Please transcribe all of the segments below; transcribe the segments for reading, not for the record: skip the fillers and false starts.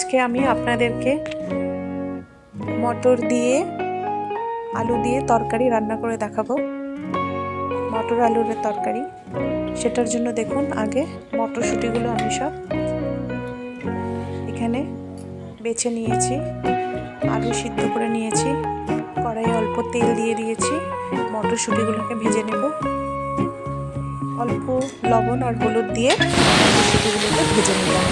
আজকে আমি আপনাদেরকে মটর দিয়ে আলু দিয়ে তরকারি রান্না করে দেখাবো। মটর আলুর তরকারি, সেটার জন্য দেখুন আগে মটরশুঁটিগুলো আমি সব এখানে বেছে নিয়েছি, আলু সিদ্ধ করে নিয়েছি, কড়াইয়ে অল্প তেল দিয়ে দিয়েছি, মটরশুঁটিগুলোকে ভেজে নেব। অল্প লবণ আর হলুদ দিয়ে মটরশুঁটিগুলোকে ভেজে নিলাম।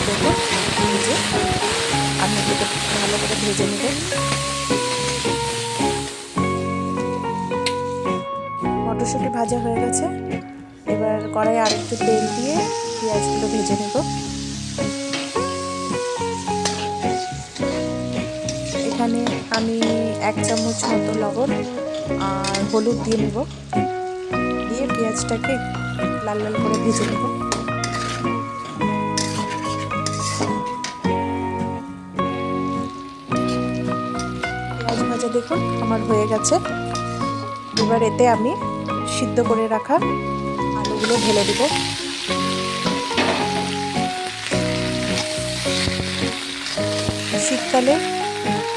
দেখুন ভেজে আমি এগুলোকে ভালো করে ভেজে নেব। মটরশুঁটি ভাজা হয়ে গেছে, এবার কড়াইয়ে আরেকটু তেল দিয়ে পেঁয়াজগুলো ভেজে নেব। এখানে আমি 1 চামচ মতো লবণ আর হলুদ দিয়ে নেব, দিয়ে পেঁয়াজটাকে লাল লাল করে ভেজে নেব। পেঁয়াজ ভাজা দেখুন আমার হয়ে গেছে। এবার এতে আমি সিদ্ধ করে রাখা আলুগুলো ঢেলে দেব। শীতকালে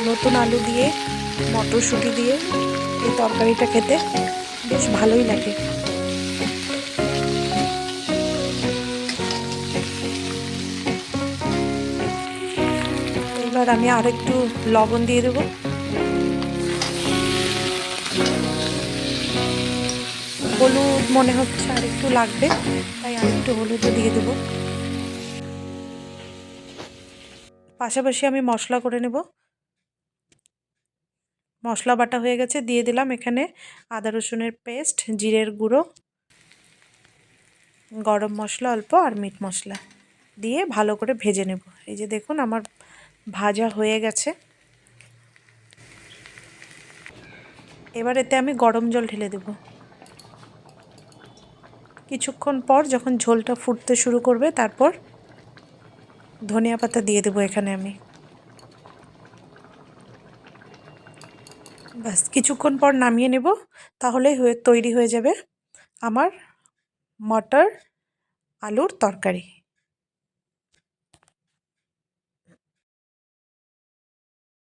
নতুন আলু দিয়ে মটরশুঁটি দিয়ে এই তরকারিটা খেতে বেশ ভালোই লাগে। এবার আমি আরেকটু লবণ দিয়ে দেব। হলুদ মনে হচ্ছে আরেকটু লাগবে, তাই আরেকটু হলুদও দিয়ে দেব। পাশাপাশি আমি মশলা করে নেব। মশলা বাটা হয়ে গেছে, দিয়ে দিলাম এখানে আদা রসুনের পেস্ট, জিরের গুঁড়ো, গরম মশলা অল্প আর মিট মশলা দিয়ে ভালো করে ভেজে নেব। এই যে দেখুন আমার ভাজা হয়ে গেছে। এবার এতে আমি গরম জল ঢেলে দেব। কিছুক্ষণ পর যখন ঝোলটা ফুটতে শুরু করবে, তারপর ধনিয়া পাতা দিয়ে দেবো এখানে আমি। ব্যাস কিছুক্ষণ পর নামিয়ে নেব, তাহলে তৈরি হয়ে যাবে আমার মটর আলুর তরকারি।